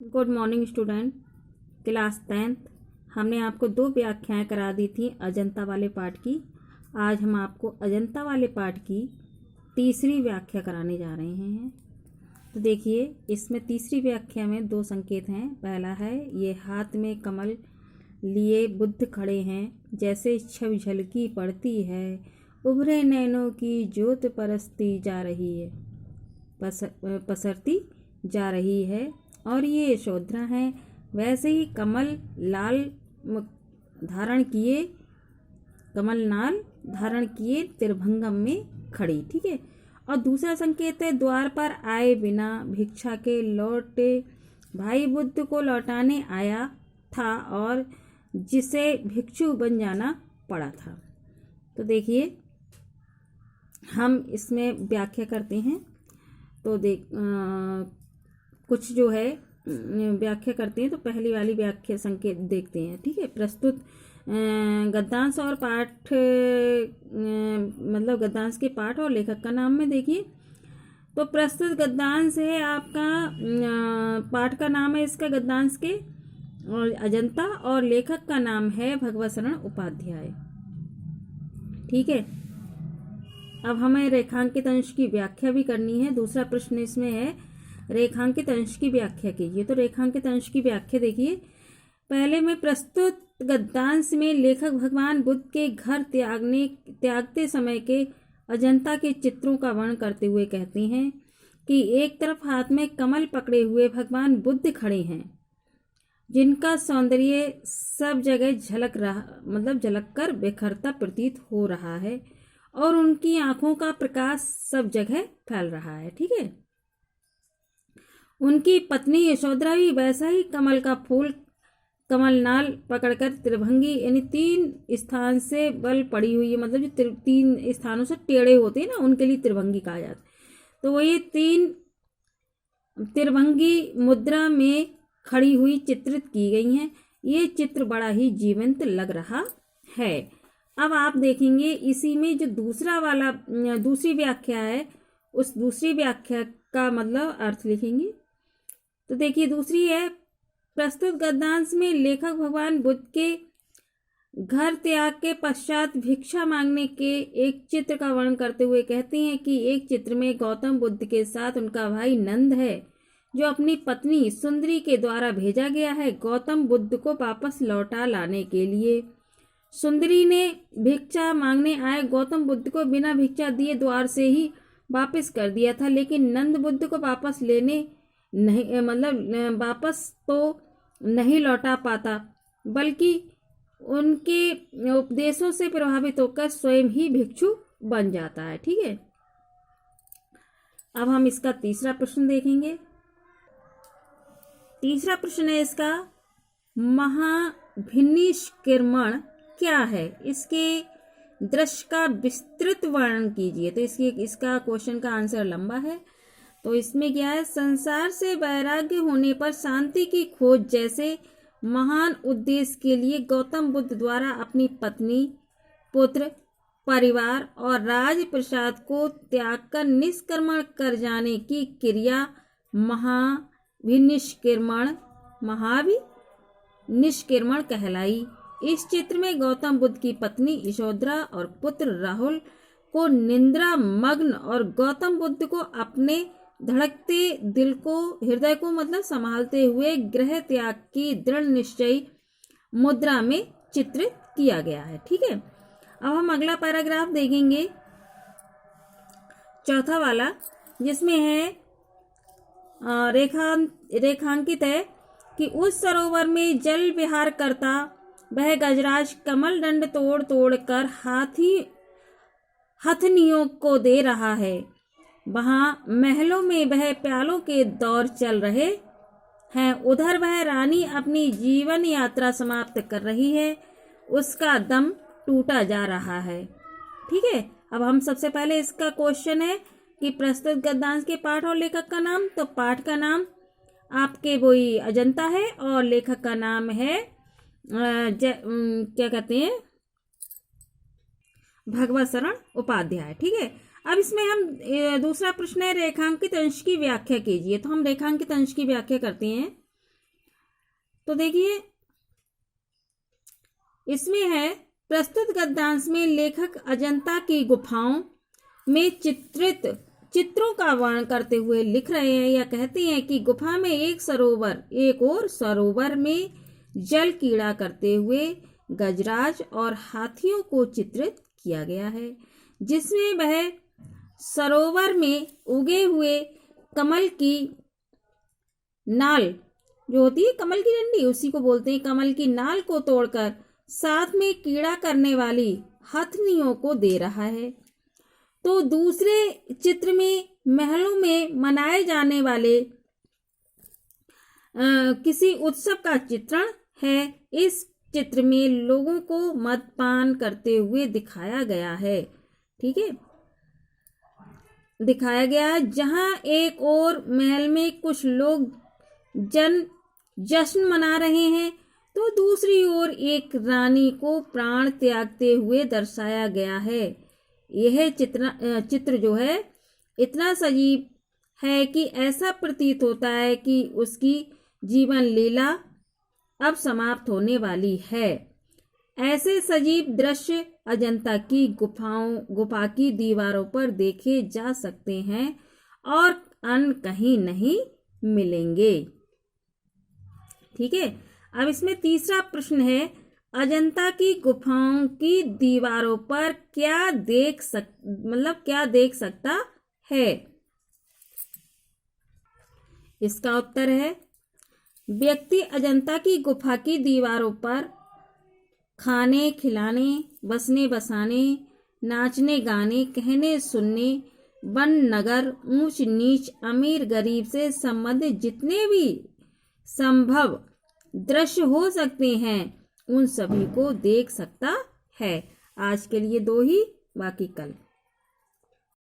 Good morning student. Class 10th हमने आपको 2 व्याख्याएं करा दी थी अजंता वाले पाठ की। आज हम आपको अजंता वाले पाठ की तीसरी व्याख्या कराने जा रहे हैं। तो देखिए, इसमें तीसरी व्याख्या में 2 संकेत हैं। पहला है ये हाथ में कमल लिए बुद्ध खड़े हैं, जैसे छवि झलकी पड़ती है, उभरे नैनों की ज्योत परसती जा रही है, पसरती जा रही है। और ये यशोधरा है, वैसे ही कमल नाल धारण किए त्रिभंगम में खड़ी। ठीक है। और दूसरा संकेत है द्वार पर आए बिना भिक्षा के लौटे भाई बुद्ध को लौटाने आया था और जिसे भिक्षु बन जाना पड़ा था। तो देखिए, हम इसमें व्याख्या करते हैं। तो कुछ जो है व्याख्या करते हैं। तो पहली वाली व्याख्या संकेत देखते हैं। ठीक है। प्रस्तुत गद्यांश और पाठ मतलब गद्यांश के पाठ और लेखक का नाम में देखिए। तो प्रस्तुत गद्यांश है आपका, पाठ का नाम है इसका गद्यांश के और अजंता, और लेखक का नाम है भगवत शरण उपाध्याय। ठीक है। अब हमें रेखांकित अंश की व्याख्या भी करनी है। दूसरा प्रश्न इसमें है रेखांकित अंश की व्याख्या कीजिए। तो रेखांकित अंश की व्याख्या देखिए। पहले में प्रस्तुत गद्यांश में लेखक भगवान बुद्ध के घर त्यागते समय के अजंता के चित्रों का वर्णन करते हुए कहते हैं कि एक तरफ हाथ में कमल पकड़े हुए भगवान बुद्ध खड़े हैं, जिनका सौंदर्य सब जगह झलक कर बिखरता प्रतीत हो रहा है और उनकी आंखों का प्रकाश सब जगह फैल रहा है। ठीक है। उनकी पत्नी यशोधरा भी वैसा ही कमल का फूल कमलनाल पकड़कर त्रिभंगी यानी 3 स्थान से बल पड़ी हुई है, मतलब जो 3 स्थानों से टेढ़े होते हैं ना, उनके लिए त्रिभंगी कहा जाता है। तो वो ये 3 त्रिभंगी मुद्रा में खड़ी हुई चित्रित की गई हैं। ये चित्र बड़ा ही जीवंत लग रहा है। अब आप देखेंगे इसी में जो दूसरी व्याख्या है, उस दूसरी व्याख्या का मतलब अर्थ लिखेंगे। तो देखिए, दूसरी है प्रस्तुत गद्यांश में लेखक भगवान बुद्ध के घर त्याग के पश्चात भिक्षा मांगने के एक चित्र का वर्णन करते हुए कहते हैं कि एक चित्र में गौतम बुद्ध के साथ उनका भाई नंद है, जो अपनी पत्नी सुंदरी के द्वारा भेजा गया है गौतम बुद्ध को वापस लौटा लाने के लिए। सुंदरी ने भिक्षा मांगने आए गौतम बुद्ध को बिना भिक्षा दिए द्वार से ही वापस कर दिया था, लेकिन नंद बुद्ध को वापस तो नहीं लौटा पाता, बल्कि उनके उपदेशों से प्रभावित होकर स्वयं ही भिक्षु बन जाता है। ठीक है। अब हम इसका तीसरा प्रश्न देखेंगे। तीसरा प्रश्न है इसका, महाभिनिष्क्रमण क्या है, इसके दृश्य का विस्तृत वर्णन कीजिए। तो इसका क्वेश्चन का आंसर लंबा है। तो इसमें क्या है, संसार से वैराग्य होने पर शांति की खोज जैसे महान उद्देश्य के लिए गौतम बुद्ध द्वारा अपनी पत्नी, पुत्र, परिवार और राज प्रसाद को त्याग कर निष्क्रमण कर जाने की क्रिया महाभिनिष्क्रमण कहलाई। इस चित्र में गौतम बुद्ध की पत्नी यशोधरा और पुत्र राहुल को निद्रा मग्न और गौतम बुद्ध को अपने धड़कते हृदय को मतलब संभालते हुए गृह त्याग की दृढ़ निश्चयी मुद्रा में चित्रित किया गया है। ठीक है। अब हम अगला पैराग्राफ देखेंगे, चौथा वाला, जिसमें है रेखांकित है कि उस सरोवर में जल विहार करता वह गजराज कमल दंड तोड़ तोड़ कर हथनियों को दे रहा है। वहां महलों में वह प्यालों के दौर चल रहे हैं, उधर वह रानी अपनी जीवन यात्रा समाप्त कर रही है, उसका दम टूटा जा रहा है। ठीक है। अब हम सबसे पहले इसका क्वेश्चन है कि प्रस्तुत गद्यांश के पाठ और लेखक का नाम। तो पाठ का नाम आपके वही अजंता है और लेखक का नाम है क्या कहते हैं, भगवत शरण उपाध्याय। ठीक है। अब इसमें हम दूसरा प्रश्न है रेखांकित अंश की व्याख्या कीजिए। तो हम रेखांकित अंश की व्याख्या करते हैं। तो देखिए इसमें है, प्रस्तुत गद्यांश में लेखक अजंता की गुफाओं में चित्रित चित्रों का वर्णन करते हुए लिख रहे हैं या कहते हैं कि गुफा में एक और सरोवर में जल कीड़ा करते हुए गजराज और हाथियों को चित्रित किया गया है, जिसमें वह सरोवर में उगे हुए कमल की नाल जो होती है, कमल की डंडी उसी को बोलते हैं, कमल की नाल को तोड़कर साथ में कीड़ा करने वाली हथनियों को दे रहा है। तो दूसरे चित्र में महलों में मनाए जाने वाले किसी उत्सव का चित्रण है। इस चित्र में लोगों को मदपान करते हुए दिखाया गया है। ठीक है, दिखाया गया जहां एक और महल में कुछ लोग जश्न मना रहे हैं, तो दूसरी ओर एक रानी को प्राण त्यागते हुए दर्शाया गया है। यह चित्र जो है इतना सजीव है कि ऐसा प्रतीत होता है कि उसकी जीवन लीला अब समाप्त होने वाली है। ऐसे सजीव दृश्य अजंता की गुफा की दीवारों पर देखे जा सकते हैं और अन्य कहीं नहीं मिलेंगे। ठीक है, अब इसमें तीसरा प्रश्न है, अजंता की गुफाओं की दीवारों पर क्या देख सकता है। इसका उत्तर है, व्यक्ति अजंता की गुफा की दीवारों पर खाने खिलाने, बसने बसाने, नाचने गाने, कहने सुनने, वन नगर, ऊंच नीच, अमीर गरीब से संबंधित जितने भी संभव दृश्य हो सकते हैं उन सभी को देख सकता है। आज के लिए 2 ही, बाकी कल।